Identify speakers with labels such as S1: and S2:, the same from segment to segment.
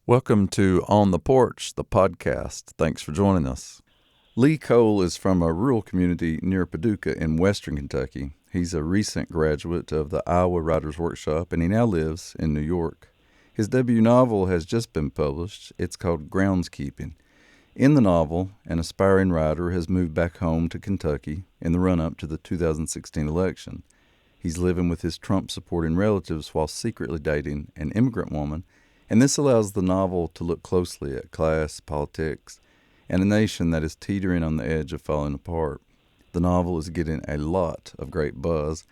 S1: Welcome to On the Porch, the podcast. Thanks for joining us. Lee Cole is from a rural community near Paducah in western Kentucky. He's a recent graduate of the Iowa Writers Workshop, and he now lives in New York. His debut novel has just been published. It's called Groundskeeping. In the novel, an aspiring writer has moved back home to Kentucky in the run-up to the 2016 election. He's living with his Trump-supporting relatives while secretly dating an immigrant woman, and this allows the novel to look closely at class, politics, and a nation that is teetering on the edge of falling apart. The novel is getting a lot of great buzz.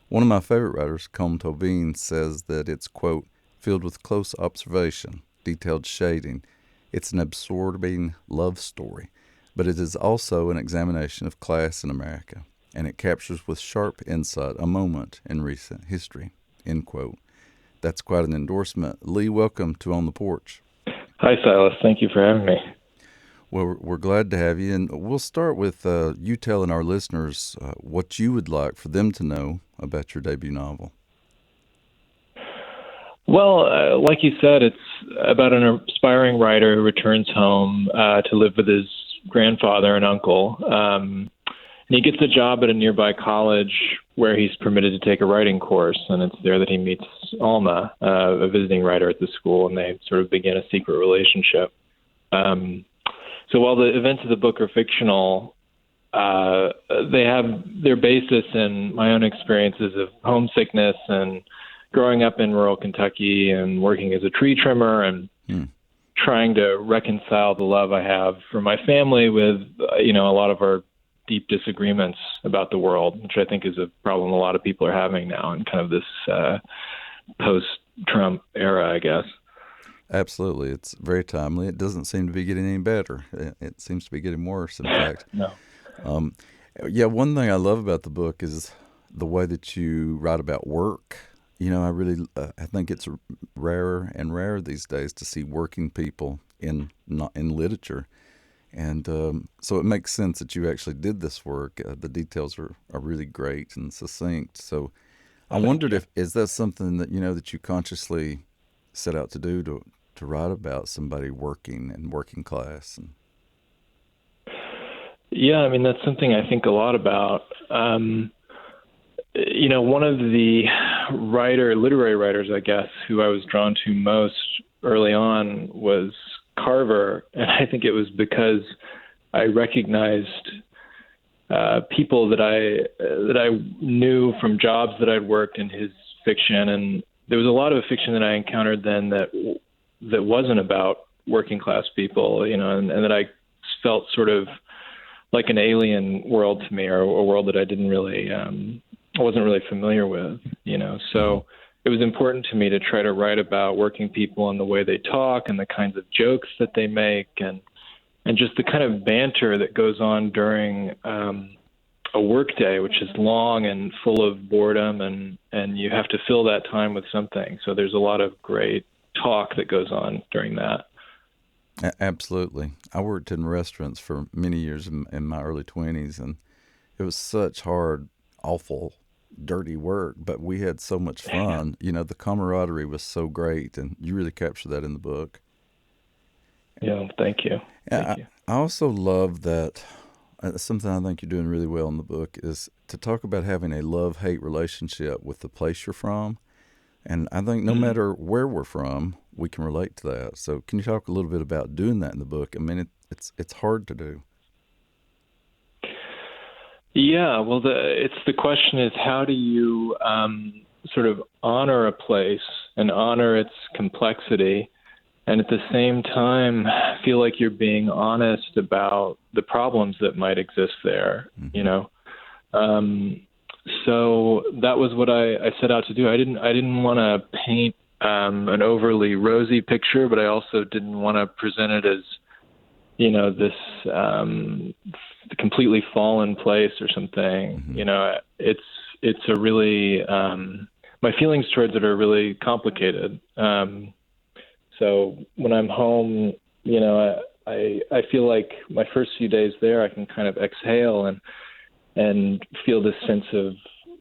S1: One of my favorite writers, Colm Toveen, says that it's, quote, filled with close observation, detailed shading. It's an absorbing love story, but it is also an examination of class in America, and it captures with sharp insight a moment in recent history, end quote. That's quite an endorsement. Lee, welcome to On the Porch.
S2: Hi, Silas. Thank you for having me.
S1: Well, we're glad to have you, and we'll start with you telling our listeners what you would like for them to know about your debut novel.
S2: Well, like you said, it's about an aspiring writer who returns home to live with his grandfather and uncle. And he gets a job at a nearby college where he's permitted to take a writing course, and it's there that he meets Alma, a visiting writer at the school, and they sort of begin a secret relationship. So while the events of the book are fictional, they have their basis in my own experiences of homesickness and growing up in rural Kentucky and working as a tree trimmer and trying to reconcile the love I have for my family with, a lot of our deep disagreements about the world, which I think is a problem a lot of people are having now in kind of this post-Trump era, I guess.
S1: Absolutely. It's very timely. It doesn't seem to be getting any better. It seems to be getting worse, in fact.
S2: No.
S1: One thing I love about the book is the way that you write about work. I think it's rarer and rarer these days to see working people in literature. And so it makes sense that you actually did this work. The details are really great and succinct. So I wondered is that something that, that you consciously set out to do to write about somebody working and working class?
S2: Yeah, that's something I think a lot about. One of the literary writers, I guess, who I was drawn to most early on was Carver, and I think it was because I recognized people that I knew from jobs that I'd worked in his fiction, and there was a lot of fiction that I encountered then that wasn't about working class people, and that I felt sort of like an alien world to me, or a world that I didn't really, I wasn't really familiar with, So it was important to me to try to write about working people and the way they talk and the kinds of jokes that they make and just the kind of banter that goes on during a workday, which is long and full of boredom, and you have to fill that time with something. So there's a lot of great talk that goes on during that.
S1: Absolutely. I worked in restaurants for many years in my early 20s, and it was such hard, awful, dirty work, but we had so much fun. The camaraderie was so great, and you really captured that in the book.
S2: Yeah, thank you.
S1: I also love that something I think you're doing really well in the book is to talk about having a love-hate relationship with the place you're from. And I think no matter where we're from, we can relate to that. So can you talk a little bit about doing that in the book? It's hard to do.
S2: Yeah, well, the question is, how do you sort of honor a place and honor its complexity, and at the same time feel like you're being honest about the problems that might exist there, So that was what I set out to do. I didn't want to paint an overly rosy picture, but I also didn't want to present it as, this completely fallen place or something. It's a really my feelings towards it are really complicated. So when I'm home, I feel like my first few days there, I can kind of exhale and feel this sense of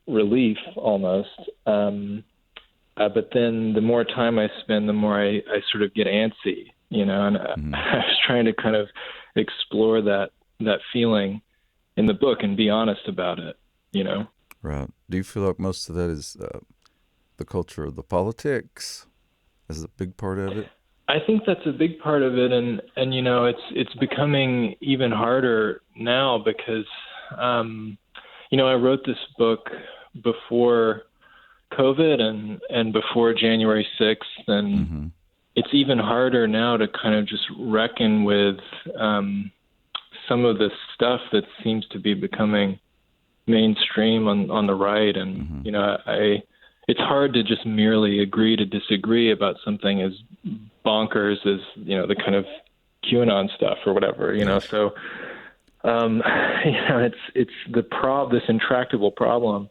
S2: relief almost. But then the more time I spend, the more I sort of get antsy, and
S1: Mm-hmm.
S2: I was trying to kind of explore that feeling in the book and be honest about it.
S1: Right. Do you feel like most of that is the culture of the politics? Is a big part of it?
S2: I think that's a big part of it, and it's becoming even harder now because I wrote this book before COVID and before January 6th, and
S1: Mm-hmm.
S2: it's even harder now to kind of just reckon with some of the stuff that seems to be becoming mainstream on the right, and
S1: Mm-hmm.
S2: it's hard to just merely agree to disagree about something as bonkers as the kind of QAnon stuff or whatever.
S1: Yes.
S2: So it's this intractable problem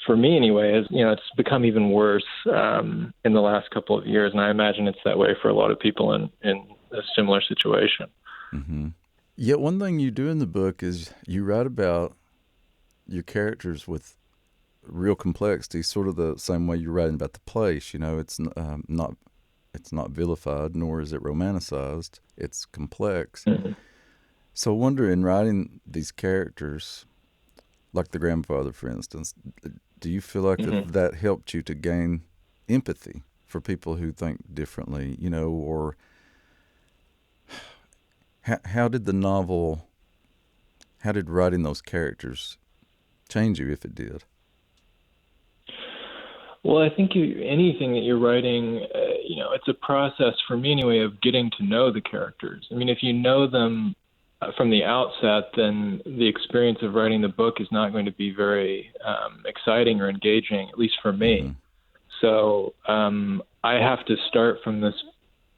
S2: for me anyway. Is it's become even worse in the last couple of years, and I imagine it's that way for a lot of people in a similar situation.
S1: Mm-hmm. Yet one thing you do in the book is you write about your characters with real complexity, sort of the same way you're writing about the place. It's not vilified, nor is it romanticized. It's complex.
S2: Mm-hmm.
S1: So I wonder, in writing these characters, like the grandfather, for instance, do you feel like
S2: Mm-hmm.
S1: that helped you to gain empathy for people who think differently, or how did the novel, how did writing those characters change you, if it did?
S2: Well, I think anything that you're writing, it's a process for me anyway of getting to know the characters. I mean, if you know them from the outset, then the experience of writing the book is not going to be very exciting or engaging, at least for
S1: Mm-hmm.
S2: me. So I have to start from this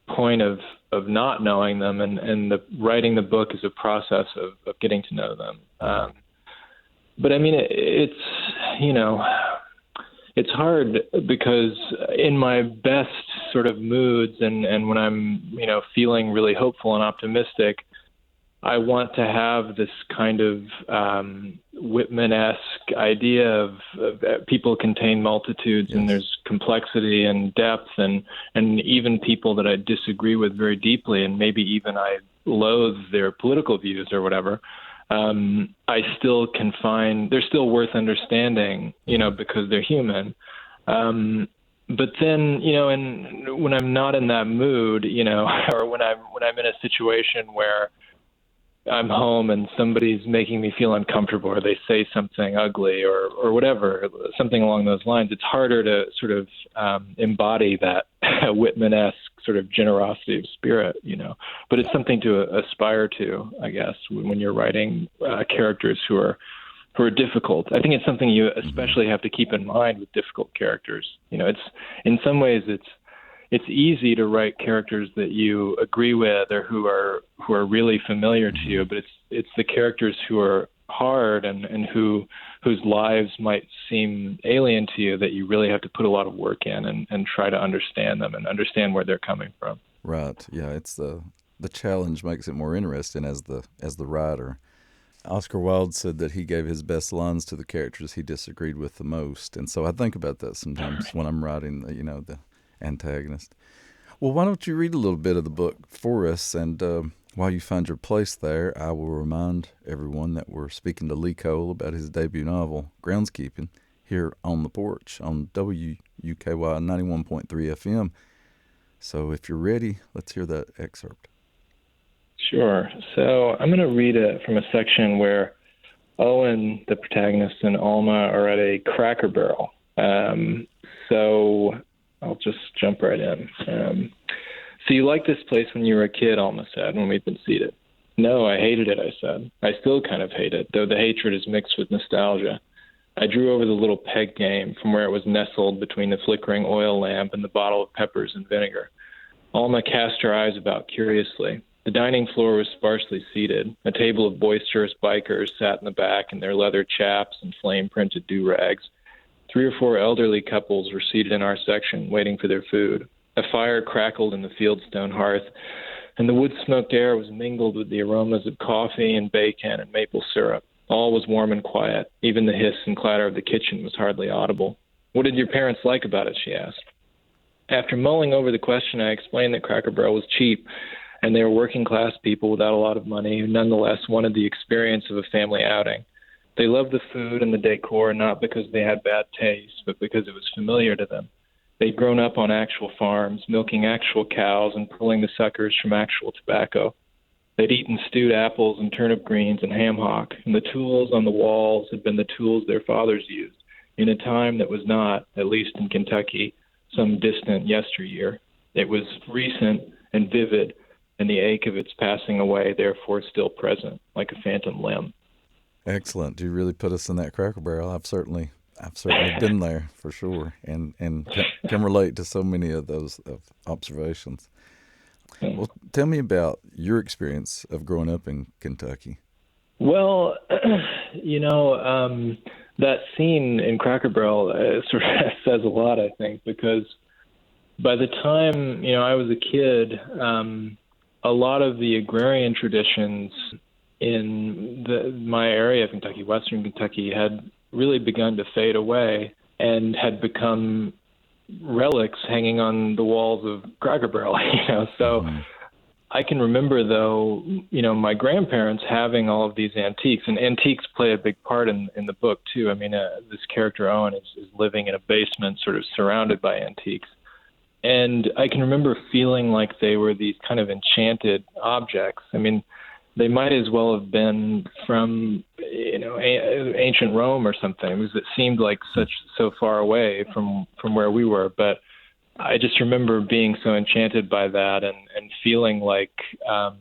S2: point of not knowing them, and writing the book is a process of getting to know them.
S1: Right.
S2: But I mean, it's hard because in my best sort of moods and when I'm, feeling really hopeful and optimistic, I want to have this kind of Whitman-esque idea of people contain multitudes, and
S1: Yes.
S2: there's complexity and depth, and even people that I disagree with very deeply, and maybe even I loathe their political views or whatever. I still can find they're still worth understanding,
S1: Mm-hmm.
S2: because they're human. But then, and when I'm not in that mood, or when I'm in a situation where I'm home and somebody's making me feel uncomfortable, or they say something ugly, or whatever, something along those lines, it's harder to sort of embody that Whitman-esque sort of generosity of spirit. But it's something to aspire to, I guess, when you're writing characters who are difficult. I think it's something you
S1: Mm-hmm.
S2: especially have to keep in mind with difficult characters. It's in some ways it's easy to write characters that you agree with or who are really familiar to
S1: Mm-hmm.
S2: you, but it's the characters who are hard and whose lives might seem alien to you that you really have to put a lot of work in and try to understand them and understand where they're coming from.
S1: Right. Yeah. It's the challenge makes it more interesting as the writer. Oscar Wilde said that he gave his best lines to the characters he disagreed with the most, and so I think about that sometimes when I'm writing, the antagonist. Well, why don't you read a little bit of the book for us, and while you find your place there, I will remind everyone that we're speaking to Lee Cole about his debut novel, Groundskeeping, here on the porch on WUKY 91.3 FM. So if you're ready, let's hear that excerpt.
S2: Sure. So I'm going to read it from a section where Owen, the protagonist, and Alma are at a Cracker Barrel. So I'll just jump right in. So you liked this place when you were a kid, Alma said, when we'd been seated. No, I hated it, I said. I still kind of hate it, though the hatred is mixed with nostalgia. I drew over the little peg game from where it was nestled between the flickering oil lamp and the bottle of peppers and vinegar. Alma cast her eyes about curiously. The dining floor was sparsely seated. A table of boisterous bikers sat in the back in their leather chaps and flame-printed do-rags. 3 or 4 elderly couples were seated in our section, waiting for their food. A fire crackled in the fieldstone hearth, and the wood-smoked air was mingled with the aromas of coffee and bacon and maple syrup. All was warm and quiet. Even the hiss and clatter of the kitchen was hardly audible. What did your parents like about it, she asked. After mulling over the question, I explained that Cracker Barrel was cheap, and they were working-class people without a lot of money who nonetheless wanted the experience of a family outing. They loved the food and the decor, not because they had bad taste, but because it was familiar to them. They'd grown up on actual farms, milking actual cows and pulling the suckers from actual tobacco. They'd eaten stewed apples and turnip greens and ham hock, and the tools on the walls had been the tools their fathers used in a time that was not, at least in Kentucky, some distant yesteryear. It was recent and vivid, and the ache of its passing away, therefore still present, like a phantom limb.
S1: Excellent. Do you really put us in that Cracker Barrel? I've certainly been there for sure, and can relate to so many of those observations. Well, tell me about your experience of growing up in Kentucky.
S2: Well, that scene in Cracker Barrel sort of says a lot, I think, because by the time, I was a kid, a lot of the agrarian traditions in my area of Kentucky, Western Kentucky, had really begun to fade away and had become relics hanging on the walls of Cracker Barrel, So I can remember, though, my grandparents having all of these antiques, and antiques play a big part in the book, too. I mean, this character, Owen, is living in a basement sort of surrounded by antiques. And I can remember feeling like they were these kind of enchanted objects. I mean, they might as well have been from, ancient Rome or something, because it seemed like so far away from where we were. But I just remember being so enchanted by that and feeling like, there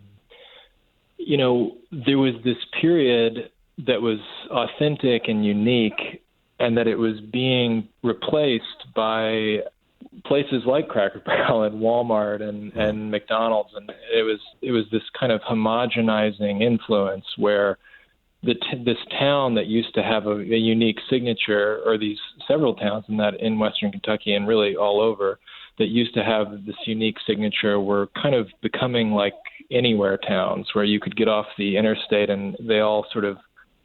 S2: was this period that was authentic and unique, and that it was being replaced by places like Cracker Barrel and Walmart and McDonald's, and it was this kind of homogenizing influence where this town that used to have a unique signature, or these several towns in Western Kentucky and really all over that used to have this unique signature, were kind of becoming like anywhere towns where you could get off the interstate and they all sort of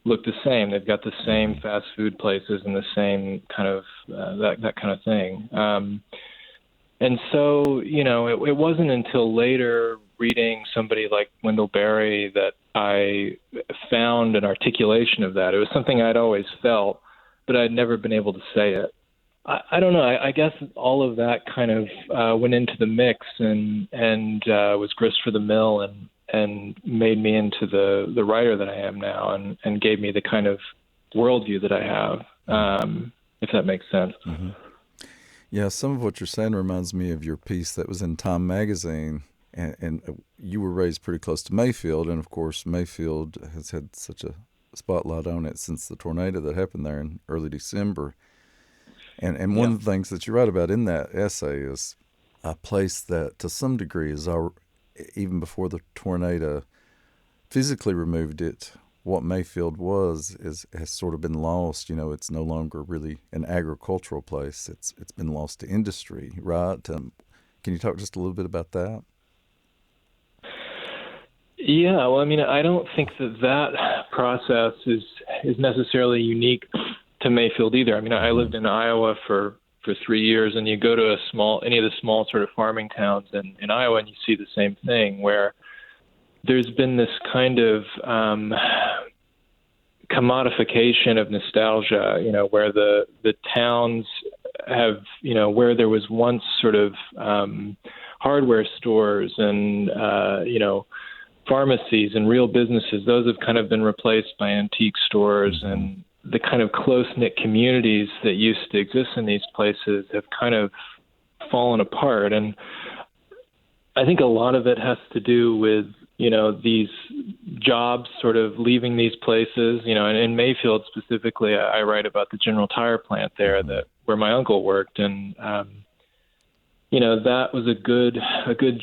S2: look the same. They've got the same fast food places and the same kind of that kind of thing. And so, it wasn't until later, reading somebody like Wendell Berry, that I found an articulation of that. It was something I'd always felt, but I'd never been able to say it. I don't know. I guess all of that kind of went into the mix and was grist for the mill and made me into the writer that I am now, and gave me the kind of worldview that I have, if that makes sense.
S1: Mm-hmm. Yeah, some of what you're saying reminds me of your piece that was in Time magazine, and you were raised pretty close to Mayfield, and of course Mayfield has had such a spotlight on it since the tornado that happened there in early December. And one of the things that you write about in that essay is a place that to some degree is even before the tornado physically removed it, what Mayfield has sort of been lost. It's no longer really an agricultural place. It's been lost to industry, right? Can you talk just a little bit about that?
S2: Yeah, well, I mean, I don't think that process is necessarily unique to Mayfield either. I mean, I lived in Iowa for 3 years, and you go to any of the small sort of farming towns in Iowa, and you see the same thing, where there's been this kind of commodification of nostalgia, where the towns have, where there was once sort of hardware stores and, pharmacies and real businesses, those have kind of been replaced by antique stores, and the kind of close-knit communities that used to exist in these places have kind of fallen apart. And I think a lot of it has to do with, these jobs sort of leaving these places, and in Mayfield specifically, I write about the General Tire plant there where my uncle worked. And, that was a good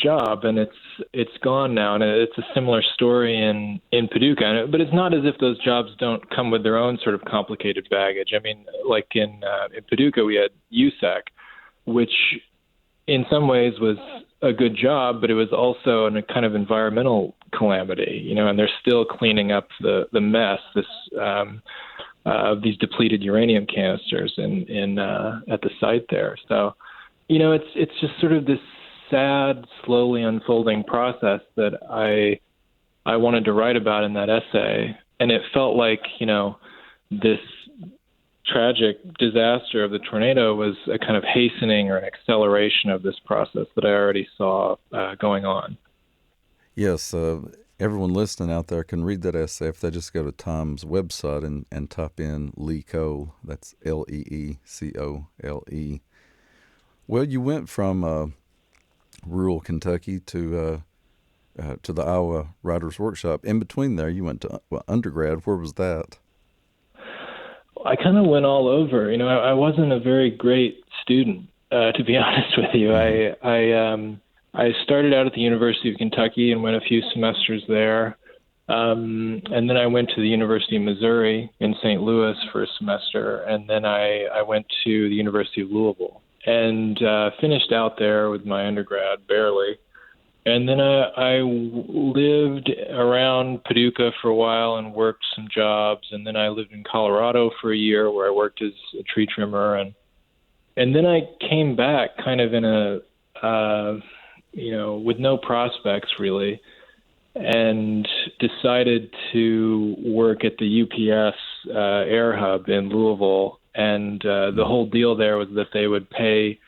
S2: job, and it's gone now. And it's a similar story in Paducah, but it's not as if those jobs don't come with their own sort of complicated baggage. I mean, like in Paducah, we had USAC, which in some ways was a good job, but it was also a kind of environmental calamity, and they're still cleaning up the mess. This of these depleted uranium canisters in at the site there. So, it's just sort of this sad, slowly unfolding process that I wanted to write about in that essay, and it felt like this tragic disaster of the tornado was a kind of hastening or an acceleration of this process that I already saw going on.
S1: Yes, everyone listening out there can read that essay if they just go to Time's website and type in Lee Cole. That's Leecole. Well, you went from rural Kentucky to the Iowa Writers Workshop. In between there, you went to undergrad. Where was that?
S2: I kind of went all over. I wasn't a very great student, to be honest with you. I started out at the University of Kentucky and went a few semesters there. And then I went to the University of Missouri in St. Louis for a semester. And then I went to the University of Louisville and finished out there with my undergrad, barely. And then I lived around Paducah for a while and worked some jobs. And then I lived in Colorado for a year where I worked as a tree trimmer. And then I came back kind of in a, with no prospects really, and decided to work at the UPS Air Hub in Louisville. And the whole deal there was that they would pay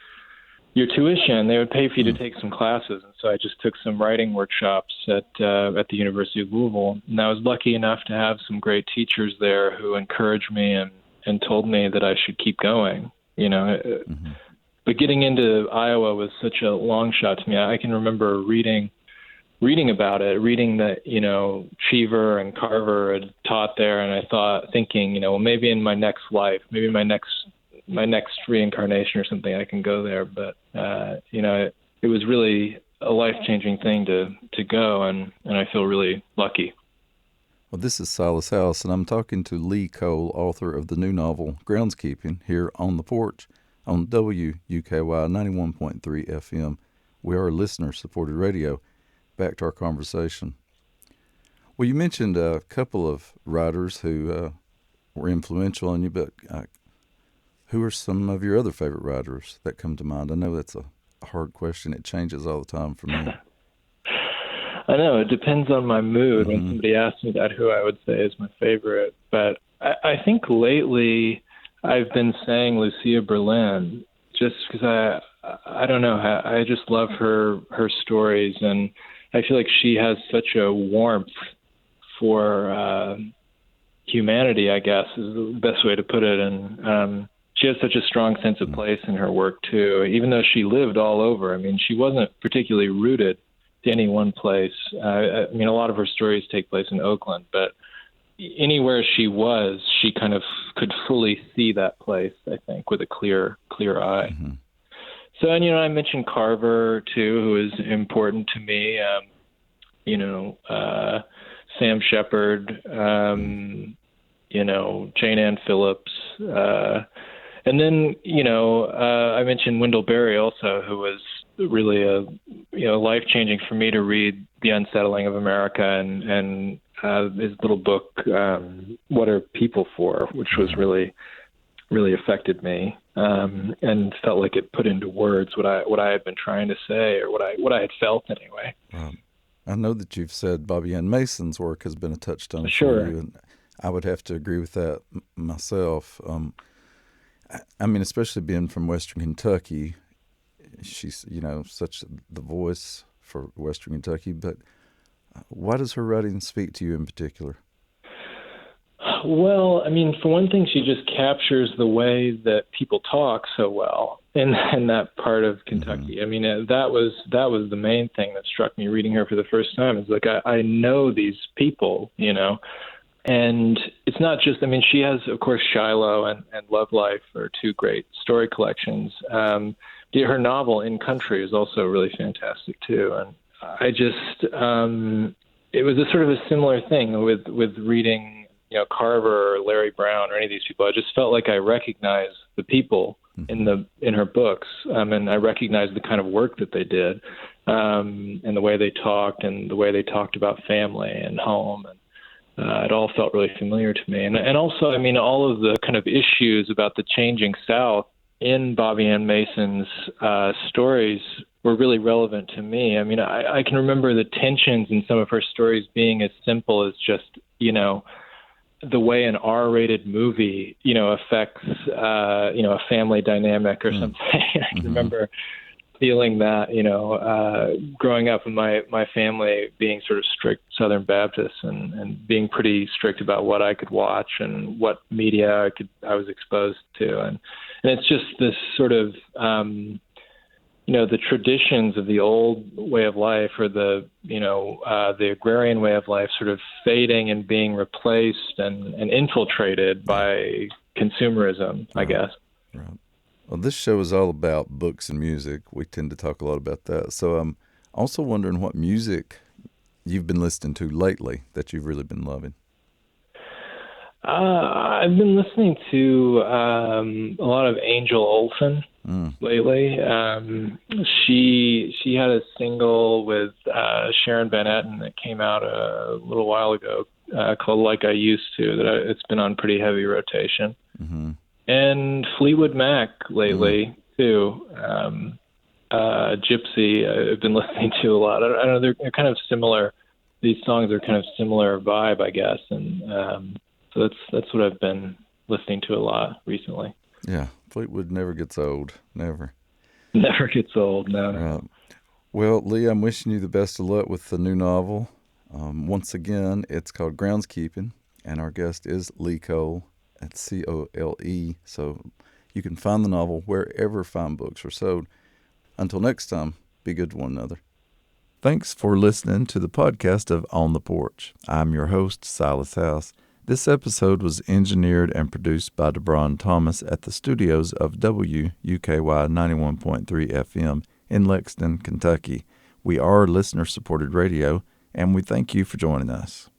S2: your tuition. They would pay for you to take some classes. And so I just took some writing workshops at the University of Louisville. And I was lucky enough to have some great teachers there who encouraged me and told me that I should keep going, But getting into Iowa was such a long shot to me. I can remember reading about it, reading that, Cheever and Carver had taught there. And thinking, well, maybe in my next life, maybe my next reincarnation or something, I can go there. But, it was really a life-changing thing to go, and I feel really lucky.
S1: Well, this is Silas House, and I'm talking to Lee Cole, author of the new novel, Groundskeeping, here on the porch on WUKY 91.3 FM. We are listener-supported radio. Back to our conversation. Well, you mentioned a couple of writers who were influential on you, but who are some of your other favorite writers that come to mind? I know that's a hard question. It changes all the time for me.
S2: I know. It depends on my mood. When somebody asks me that, who I would say is my favorite. But I think lately I've been saying Lucia Berlin, just because I don't know. I just love her stories, and I feel like she has such a warmth for humanity, I guess, is the best way to put it. And she has such a strong sense of place in her work, too, even though she lived all over. I mean, she wasn't particularly rooted to any one place. I mean, a lot of her stories take place in Oakland, but anywhere she was, she kind of could fully see that place, I think, with a clear eye. Mm-hmm. So, and, I mentioned Carver, too, who is important to me. Sam Shepard, Jane Ann Phillips, and then, I mentioned Wendell Berry also, who was really life-changing for me to read The Unsettling of America and his little book, What Are People For?, which was really, really affected me, and felt like it put into words what I had been trying to say, or what I had felt anyway.
S1: I know that you've said Bobby Ann Mason's work has been a touchstone
S2: for
S1: you, and I would have to agree with that myself. I mean, especially being from Western Kentucky, she's, such the voice for Western Kentucky. But why does her writing speak to you in particular?
S2: Well, I mean, for one thing, she just captures the way that people talk so well in that part of Kentucky. Mm-hmm. I mean, that was the main thing that struck me reading her for the first time. It's like, I know these people, and it's not just, I mean, she has, of course, Shiloh and Love Life are two great story collections. Her novel In Country is also really fantastic too. And I just, it was a sort of a similar thing with reading, Carver or Larry Brown or any of these people. I just felt like I recognized the people in her books, and I recognized the kind of work that they did, and the way they talked and the way they talked about family and home. It all felt really familiar to me. And also, I mean, all of the kind of issues about the changing South in Bobby Ann Mason's stories were really relevant to me. I mean, I can remember the tensions in some of her stories being as simple as just, the way an R-rated movie, affects, a family dynamic or something. I can remember feeling that, growing up in my family being sort of strict Southern Baptists and being pretty strict about what I could watch and what media I was exposed to. And it's just this sort of, the traditions of the old way of life or the agrarian way of life sort of fading and being replaced and infiltrated by consumerism, I guess.
S1: Right. Well, this show is all about books and music. We tend to talk a lot about that. So I'm also wondering what music you've been listening to lately that you've really been loving.
S2: I've been listening to a lot of Angel Olsen lately. She had a single with Sharon Van Etten that came out a little while ago called "Like I Used to." It's been on pretty heavy rotation. Mm-hmm. And Fleetwood Mac lately too. Gypsy, I've been listening to a lot. I don't know, they're kind of similar. These songs are kind of similar vibe, I guess, and so that's what I've been listening to a lot recently.
S1: Yeah, Fleetwood never gets old. Never.
S2: Never gets old, no.
S1: Right. Well, Lee, I'm wishing you the best of luck with the new novel. Once again, it's called Groundskeeping, and our guest is Lee Cole. That's Cole. So you can find the novel wherever fine books are sold. Until next time, be good to one another. Thanks for listening to the podcast of On the Porch. I'm your host, Silas House. This episode was engineered and produced by DeBron Thomas at the studios of WUKY 91.3 FM in Lexington, Kentucky. We are listener-supported radio, and we thank you for joining us.